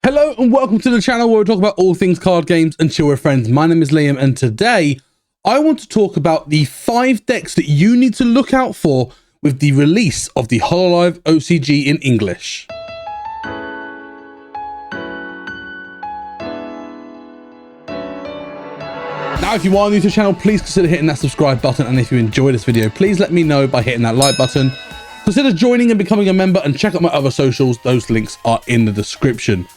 Hello and welcome to the channel where we talk about all things card games and chill with friends. My name is Liam and today I want to talk about the 5 decks that you need to look out for with the release of the Hololive OCG in English. Now, if you are new to the channel, please consider hitting that subscribe button, and if you enjoy this video, please let me know by hitting that like button. Consider joining and becoming a member and check out my other socials. Those links are in the description.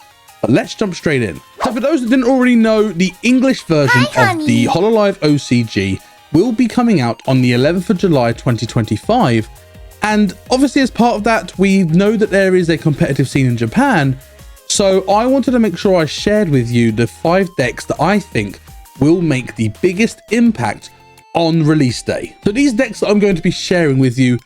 But let's jump straight in. So for those that didn't already know, the English version of the Hololive OCG will be coming out on the 11th of July 2025. And obviously as part of that, we know that there is a competitive scene in Japan. So I wanted to make sure I shared with you the 5 decks that I think will make the biggest impact on release day. So these decks that I'm going to be sharing with you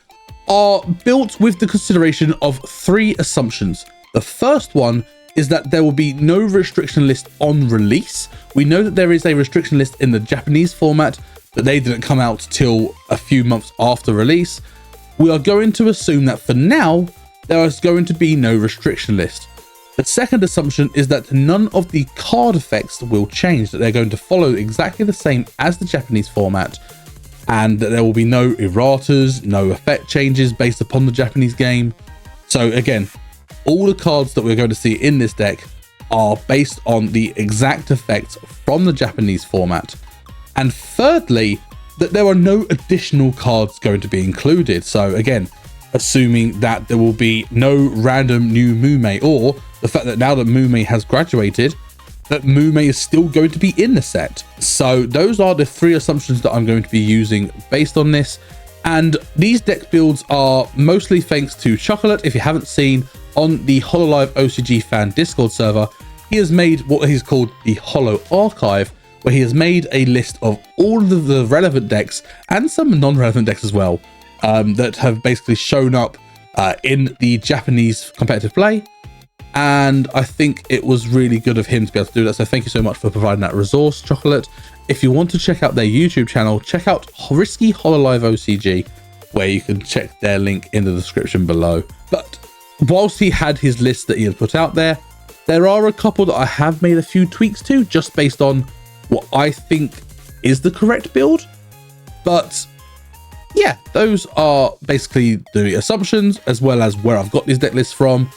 are built with the consideration of 3 assumptions. The first one is that there will be no restriction list on release. We know that there is a restriction list in the Japanese format, but they didn't come out till a few months after release. We are going to assume that for now, there is going to be no restriction list. The second assumption is that none of the card effects will change, that they're going to follow exactly the same as the Japanese format, and that there will be no erratas, no effect changes based upon the Japanese game. So again, all the cards that we're going to see in this deck are based on the exact effects from the Japanese format. And thirdly, that there are no additional cards going to be included. So again, assuming that there will be no random new Mume, or the fact that now that Mume has graduated, that Mume is still going to be in the set. So those are the 3 assumptions that I'm going to be using based on this. And these deck builds are mostly thanks to Chocolate. If you haven't seen, on the Hololive OCG fan Discord server, he has made what he's called the Holo Archive, where he has made a list of all of the relevant decks and some non-relevant decks as well, that have basically shown up in the Japanese competitive play. And I think it was really good of him to be able to do that. So thank you so much for providing that resource, Chocolate. If you want to check out their YouTube channel, check out Risky Hololive OCG, where you can check their link in the description below. But whilst he had his list that he had put out there, there are a couple that I have made a few tweaks to, just based on what I think is the correct build. But yeah, those are basically the assumptions as well as where I've got these deck lists from.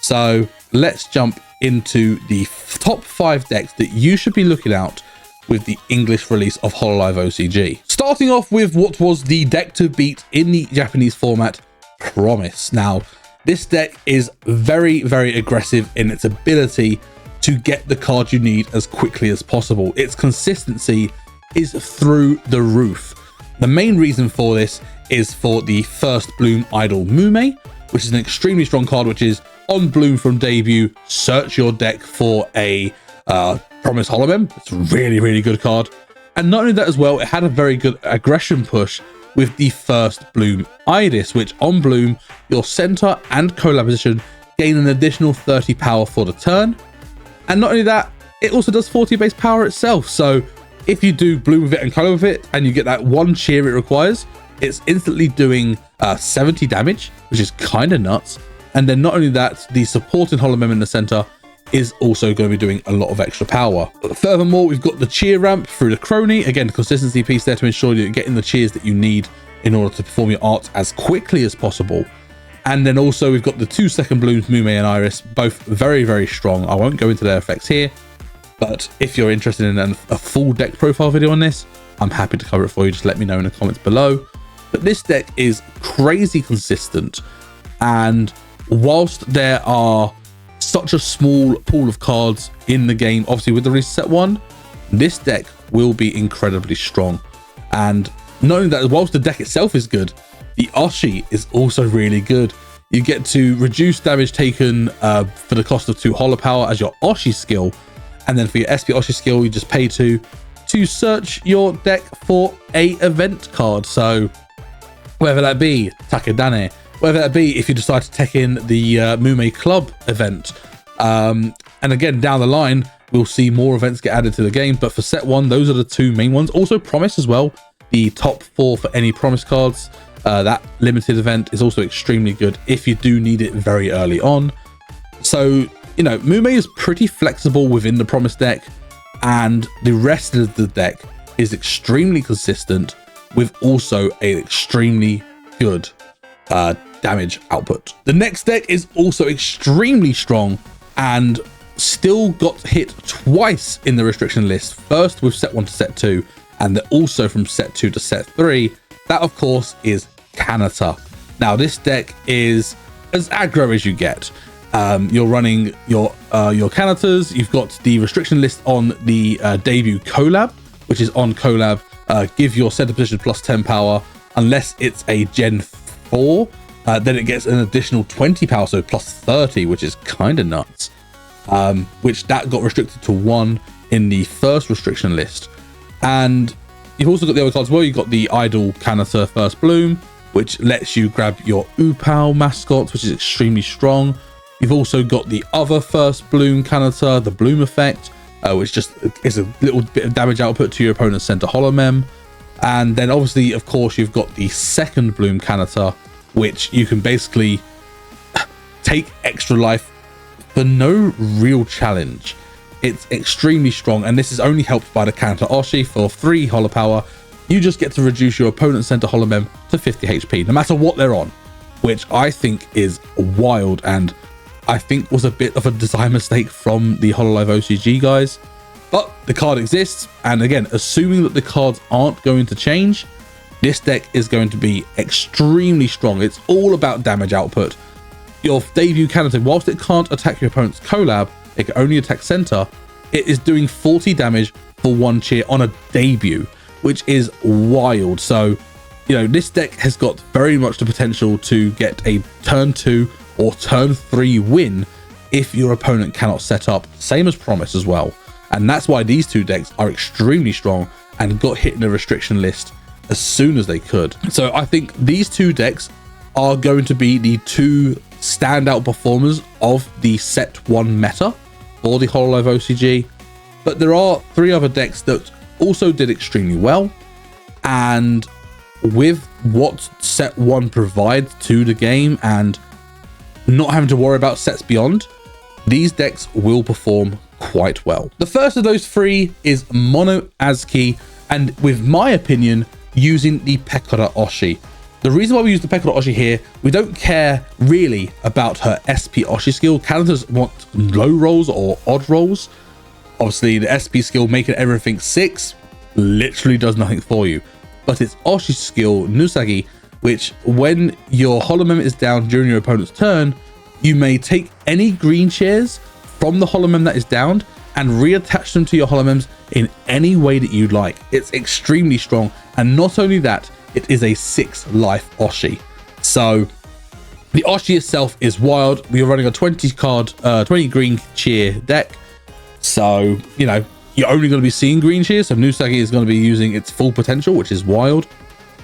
So let's jump into the top 5 decks that you should be looking out with the English release of Hololive OCG. Starting off with what was the deck to beat in the Japanese format, Promise. Now, this deck is very, very aggressive in its ability to get the card you need as quickly as possible. Its consistency is through the roof. The main reason for this is for the First Bloom Idol Mume, which is an extremely strong card, which is on Bloom from debut, search your deck for a Promise Holomem. It's a really, really good card. And not only that as well, it had a very good aggression push with the First Bloom Idis, which on Bloom, your center and collab position gain an additional 30 power for the turn. And not only that, it also does 40 base power itself. So if you do Bloom with it and color with it, and you get that 1 cheer it requires, it's instantly doing 70 damage, which is kind of nuts. And then not only that, the supporting Holomem in the center is also going to be doing a lot of extra power. Furthermore, we've got the cheer ramp through the Crony. Again, the consistency piece there to ensure you're getting the cheers that you need in order to perform your art as quickly as possible. And then also we've got the 2 second blooms, Mume and Iris, both very, very strong. I won't go into their effects here, but if you're interested in a full deck profile video on this, I'm happy to cover it for you. Just let me know in the comments below. But this deck is crazy consistent, and whilst there are such a small pool of cards in the game, obviously with the reset 1, this deck will be incredibly strong. And knowing that whilst the deck itself is good, the Oshi is also really good. You get to reduce damage taken for the cost of 2 holo power as your Oshi skill, and then for your SP Oshi skill, you just pay 2 to search your deck for a event card. So whether that be Takedane, whether that be if you decide to take in the Mume Club event. And again, down the line, we'll see more events get added to the game. But for set 1, those are the 2 main ones. Also Promise as well. The top 4 for any Promise cards. That limited event is also extremely good if you do need it very early on. So you know, Mume is pretty flexible within the Promise deck, and the rest of the deck is extremely consistent with also an extremely good damage output. The next deck is also extremely strong and still got hit twice in the restriction list, first with set 1 to set 2, and then also from set 2 to set 3. That of course is Kanata. Now this deck is as aggro as you get. You're running your Kanatas. You've got the restriction list on the debut collab, which is on collab. Give your center position plus 10 power unless it's a Gen 4. Then it gets an additional 20 power, so plus 30, which is kind of nuts. Which that got restricted to 1 in the first restriction list. And you've also got the other cards as well. You've got the Idol Kanata First Bloom, which lets you grab your Upao mascots, which is extremely strong. You've also got the other First Bloom Kanata, the Bloom Effect, which just is a little bit of damage output to your opponent's center Holomem. And then obviously, of course, you've got the second Bloom Kanata, which you can basically take extra life for no real challenge. It's extremely strong, and this is only helped by the Kanata Oshi. For 3 holo power, you just get to reduce your opponent's center Holomem to 50 HP, no matter what they're on, which I think is wild, and I think was a bit of a design mistake from the Hololive OCG guys. But the card exists, and again, assuming that the cards aren't going to change, this deck is going to be extremely strong. It's all about damage output. Your debut Kanata, whilst it can't attack your opponent's collab, it can only attack center. It is doing 40 damage for 1 cheer on a debut, which is wild. So, you know, this deck has got very much the potential to get a turn 2 or turn 3 win if your opponent cannot set up, same as Promise as well. And that's why these 2 decks are extremely strong and got hit in the restriction list as soon as they could. So I think these 2 decks are going to be the 2 standout performers of the set 1 meta for the Hololive OCG. But there are 3 other decks that also did extremely well, and with what set 1 provides to the game and not having to worry about sets beyond, these decks will perform quite well. The first of those 3 is Mono Azuki, and with my opinion, using the Pekora Oshi. The reason why we use the Pekora Oshi here, we don't care really about her SP Oshi skill. Kanatas want low rolls or odd rolls. Obviously, the SP skill, making everything 6, literally does nothing for you. But it's Oshi skill, Nusagi, which when your Holomem is down during your opponent's turn, you may take any green chairs from the Holomem that is downed and reattach them to your Holomems in any way that you'd like. It's extremely strong, and not only that, it is a 6 life Oshi. So the Oshi itself is wild. We are running a 20 green cheer deck, so you know you're only going to be seeing green cheers, so Nusagi is going to be using its full potential, which is wild.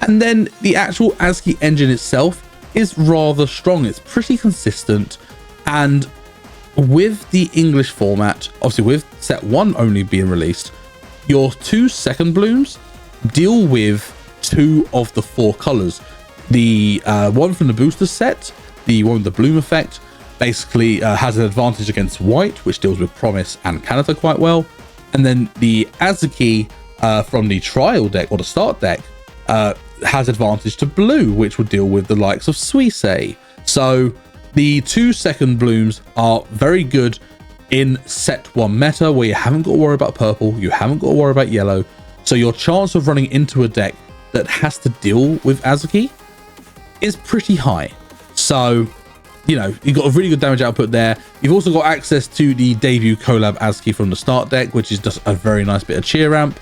And then the actual Azuki engine itself is rather strong. It's pretty consistent, and with the English format, obviously with set 1 only being released, your 2 second blooms deal with 2 of the 4 colors. The one from the booster set, the one with the bloom effect, basically has an advantage against white, which deals with Promise and Kanata quite well. And then the Azuki from the trial deck or the start deck has advantage to blue, which would deal with the likes of Suisei. So the 2 second blooms are very good in set 1 meta, where you haven't got to worry about purple, you haven't got to worry about yellow. So your chance of running into a deck that has to deal with Azuki is pretty high. So, you know, you've got a really good damage output there. You've also got access to the debut collab Azuki from the start deck, which is just a very nice bit of cheer ramp.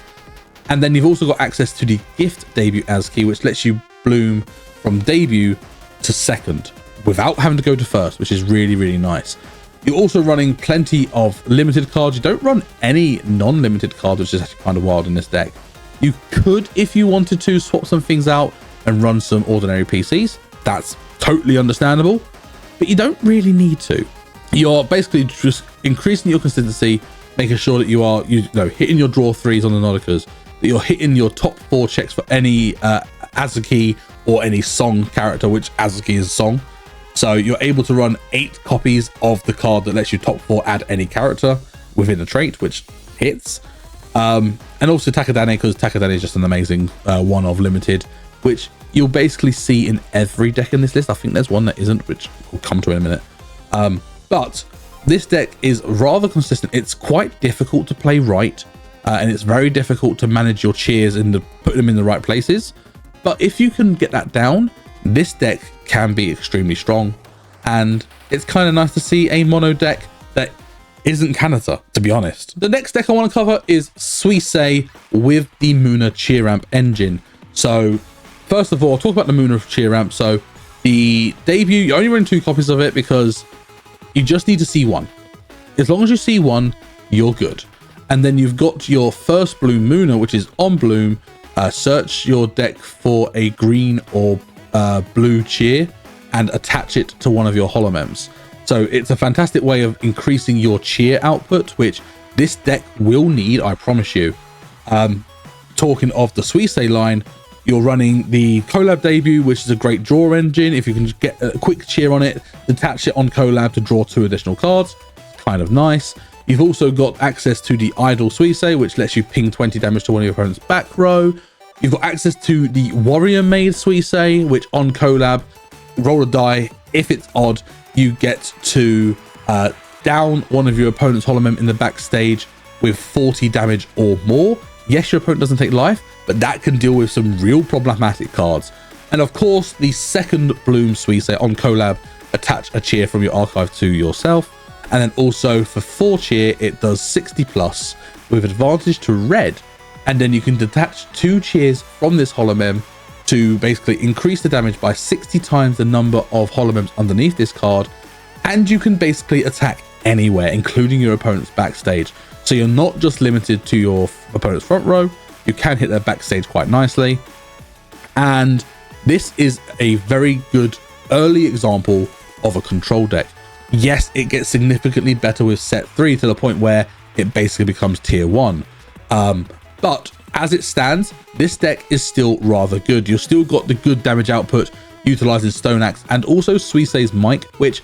And then you've also got access to the gift debut Azuki, which lets you bloom from debut to second without having to go to first, which is really, really nice. You're also running plenty of limited cards. You don't run any non-limited cards, which is actually kind of wild in this deck. You could, if you wanted to, swap some things out and run some ordinary PCs. That's totally understandable, but you don't really need to. You're basically just increasing your consistency, making sure that you are hitting your draw 3s on the Nauticas, that you're hitting your top 4 checks for any Azuki or any Song character, which Azuki is Song. So you're able to run 8 copies of the card that lets you top 4 add any character within a trait, which hits. And also Takadane, because Takadane is just an amazing one of limited, which you'll basically see in every deck in this list. I think there's one that isn't, which we'll come to in a minute. But this deck is rather consistent. It's quite difficult to play right, and it's very difficult to manage your cheers and put them in the right places. But if you can get that down, this deck can be extremely strong, and it's kind of nice to see a mono deck that isn't Kanata, to be honest. The next deck I want to cover is Suisei with the Muna cheer ramp engine. So first of all, I'll talk about the Muna cheer ramp. So the debut, you're only running 2 copies of it because you just need to see 1. As long as you see 1, you're good. And then you've got your first Bloom Muna, which is on Bloom. Search your deck for a green or blue cheer and attach it to one of your Holomems. So it's a fantastic way of increasing your cheer output, which this deck will need, I promise you. Talking of the Suisei line, you're running the collab debut, which is a great draw engine. If you can get a quick cheer on it, attach it on collab to draw 2 additional cards, kind of nice. You've also got access to the idle Suisei, which lets you ping 20 damage to one of your opponent's back row. You've got access to the warrior made Suisei, which on collab, roll a die. If it's odd, you get to down one of your opponent's Holomem in the backstage with 40 damage or more. Yes, your opponent doesn't take life, but that can deal with some real problematic cards. And of course, the second Bloom Suisei on collab, attach a cheer from your archive to yourself. And then also for 4 cheer, it does 60 plus with advantage to red. And then you can detach 2 cheers from this Holomem to basically increase the damage by 60 times the number of Holomems underneath this card. And you can basically attack anywhere, including your opponent's backstage. So you're not just limited to your opponent's front row, you can hit their backstage quite nicely. And this is a very good early example of a control deck. Yes, it gets significantly better with set 3 to the point where it basically becomes tier 1. But as it stands, this deck is still rather good. You've still got the good damage output utilizing Stone Axe and also Suisei's mic, which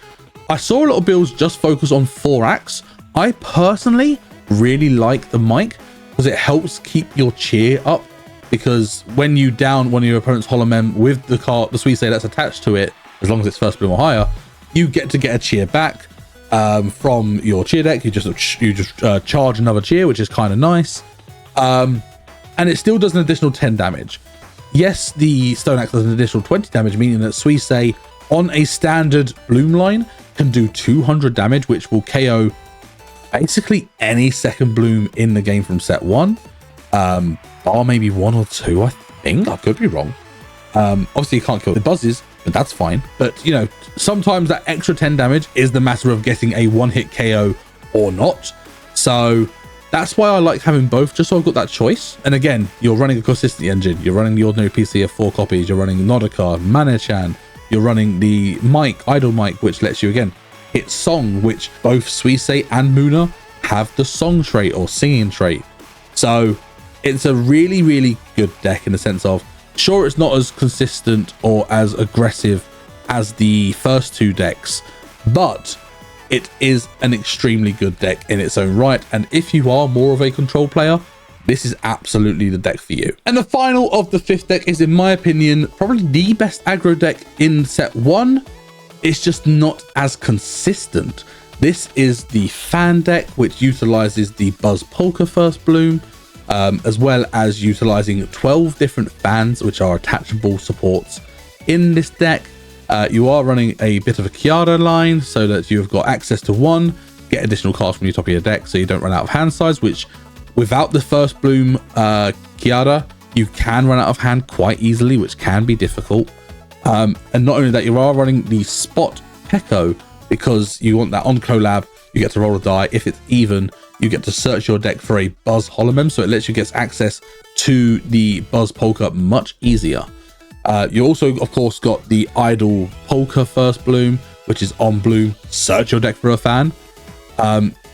I saw a lot of builds just focus on 4 axe. I personally really like the mic because it helps keep your cheer up, because when you down one of your opponent's Holomem with the card, the Suisei that's attached to it, as long as it's first bloom or higher, you get to get a cheer back from your cheer deck. You just charge another cheer, which is kind of nice. And it still does an additional 10 damage. Yes, the Stone Axe does an additional 20 damage, meaning that Suisei on a standard Bloom line can do 200 damage, which will KO basically any second Bloom in the game from set 1. Bar maybe 1 or 2, I think. I could be wrong. Obviously, you can't kill the buzzes, but that's fine. But, you know, sometimes that extra 10 damage is the matter of getting a 1-hit KO or not. So that's why I like having both, just so I've got that choice. And again, you're running a consistency engine. You're running the ordinary PC of 4 copies. You're running Nodaka, Manechan. You're running the mic, idle mic, which lets you, again, hit song, which both Suisei and Muna have the song trait or singing trait. So it's a really, really good deck in the sense of, sure, it's not as consistent or as aggressive as the first 2 decks, but it is an extremely good deck in its own right. And if you are more of a control player, this is absolutely the deck for you. And the final of the 5th deck is, in my opinion, probably the best aggro deck in set 1. It's just not as consistent. This is the fan deck, which utilizes the Buzz Polka first bloom, as well as utilizing 12 different fans, which are attachable supports in this deck. You are running a bit of a Kiara line so that you've got access to 1, get additional cards from your top of your deck so you don't run out of hand size, which without the first bloom Kiara, you can run out of hand quite easily, which can be difficult. And not only that, you are running the Spot Peko because you want that on collab. You get to roll a die. If it's even, you get to search your deck for a Buzz Holomem, so it lets you get access to the Buzz Polka much easier. You also, of course, got the Idle Polka first bloom, which is on bloom. Search your deck for a fan.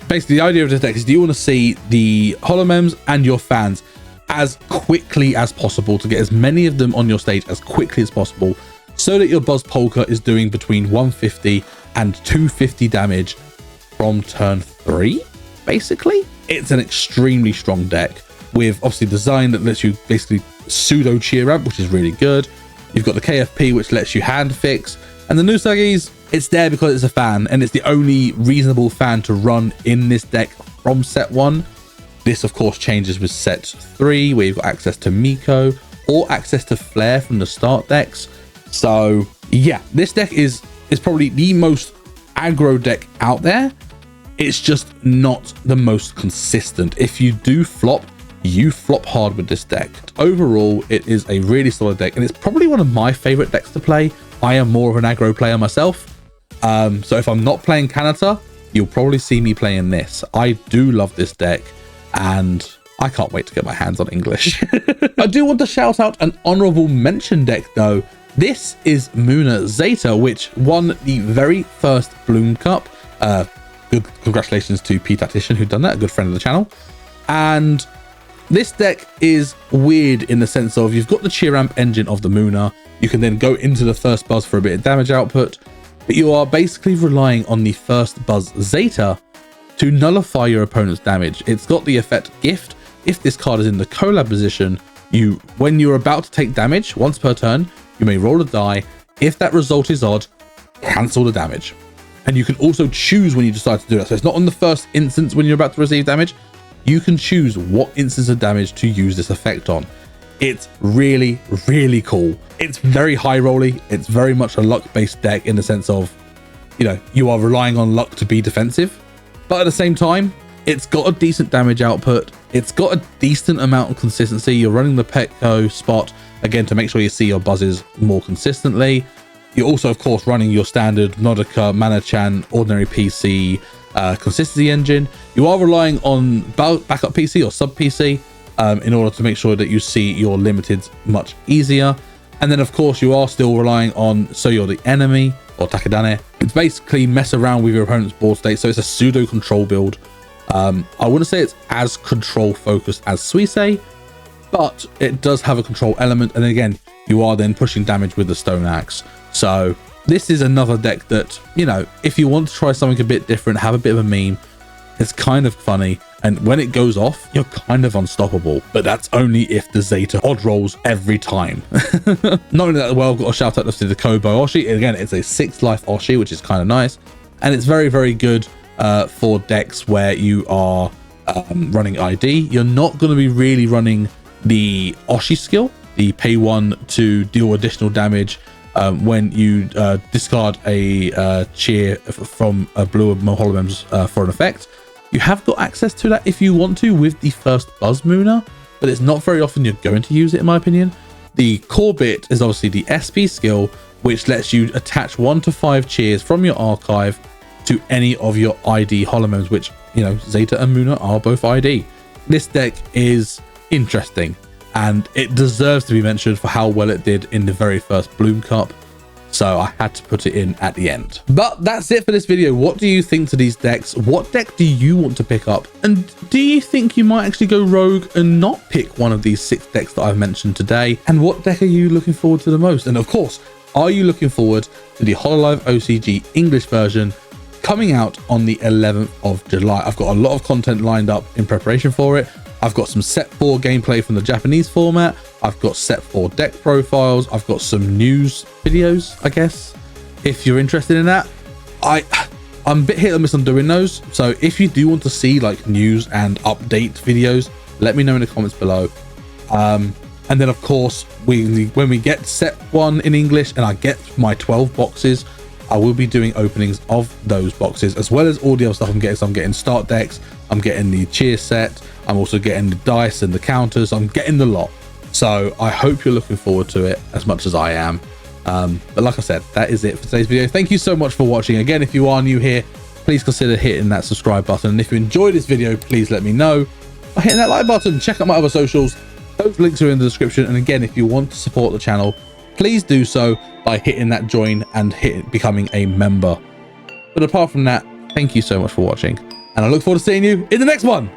Basically, the idea of this deck is, do you want to see the Holomems and your fans as quickly as possible, to get as many of them on your stage as quickly as possible, so that your Buzz Polka is doing between 150 and 250 damage from turn 3, basically. It's an extremely strong deck with obviously design that lets you basically pseudo cheer ramp, which is really good. You've got the KFP, which lets you hand fix, and the Nusagis, it's there because it's a fan, and it's the only reasonable fan to run in this deck from set 1. This of course changes with set 3, where you've got access to Miko or access to Flare from the start decks. So yeah, this deck is probably the most aggro deck out there. It's just not the most consistent. If you do flop, you flop hard with this deck. Overall, it is a really solid deck, and it's probably one of my favorite decks to play. I am more of an aggro player myself. So if I'm not playing Kanata, you'll probably see me playing this. I do love this deck, and I can't wait to get my hands on English. I do want to shout out an honorable mention deck though. This is Muna Zeta, which won the very first Bloom Cup. Good congratulations to P Tactician who done that, a good friend of the channel. And this deck is weird in the sense of you've got the cheer ramp engine of the Muna. You can then go into the first Buzz for a bit of damage output, but you are basically relying on the first Buzz Zeta to nullify your opponent's damage. It's got the effect Gift. If this card is in the collab position, when you're about to take damage once per turn, you may roll a die. If that result is odd, cancel the damage. And you can also choose when you decide to do that. So it's not on the first instance when you're about to receive damage. You can choose what instance of damage to use this effect on. It's really, really cool. It's very high rolly. It's very much a luck based deck in the sense of, you know, you are relying on luck to be defensive, but at the same time, it's got a decent damage output. It's got a decent amount of consistency. You're running the Petco spot again to make sure you see your buzzes more consistently. You're also, of course, running your standard Nodika, Mana-chan, ordinary PC consistency engine. You are relying on backup PC or sub PC in order to make sure that you see your limiteds much easier. And then, of course, you are still relying on So You're the Enemy or Takadane. It's basically mess around with your opponent's board state. So it's a pseudo control build. I wouldn't say it's as control focused as Suisei, but it does have a control element. And again, you are then pushing damage with the Stone Axe. So this is another deck that, you know, if you want to try something a bit different, have a bit of a meme, it's kind of funny. And when it goes off, you're kind of unstoppable, but that's only if the Zeta odd rolls every time. Not only that, well, I've got a shout out to the Kobo Oshi. Again, it's a 6 life Oshi, which is kind of nice. And it's very, very good for decks where you are running ID. You're not going to be really running the Oshi skill, the pay 1 to deal additional damage when you discard a cheer from a blue Hololive for an effect. You have got access to that if you want to with the first Buzz Muna, but it's not very often you're going to use it, in my opinion. The core bit is obviously the SP skill, which lets you attach 1 to 5 cheers from your archive to any of your ID Hololives, which, you know, Zeta and Muna are both ID. This deck is interesting, and it deserves to be mentioned for how well it did in the very first Bloom Cup. So I had to put it in at the end. But that's it for this video. What do you think to these decks? What deck do you want to pick up? And do you think you might actually go rogue and not pick one of these 6 decks that I've mentioned today? And what deck are you looking forward to the most? And of course, are you looking forward to the Hololive OCG English version coming out on the 11th of July? I've got a lot of content lined up in preparation for it. I've got some set 4 gameplay from the Japanese format. I've got set 4 deck profiles. I've got some news videos, I guess, if you're interested in that. I'm a bit hit or miss on doing those. So if you do want to see like news and update videos, let me know in the comments below. And then of course, when we get set 1 in English and I get my 12 boxes, I will be doing openings of those boxes as well as all the other stuff I'm getting. So I'm getting start decks, I'm getting the cheer set, I'm also getting the dice and the counters. I'm getting the lot. So I hope you're looking forward to it as much as I am. But like I said, that is it for today's video. Thank you so much for watching. Again, if you are new here, please consider hitting that subscribe button. And if you enjoyed this video, please let me know by hitting that like button. Check out my other socials. Those links are in the description. And again, if you want to support the channel, please do so by hitting that join and becoming a member. But apart from that, thank you so much for watching. And I look forward to seeing you in the next one.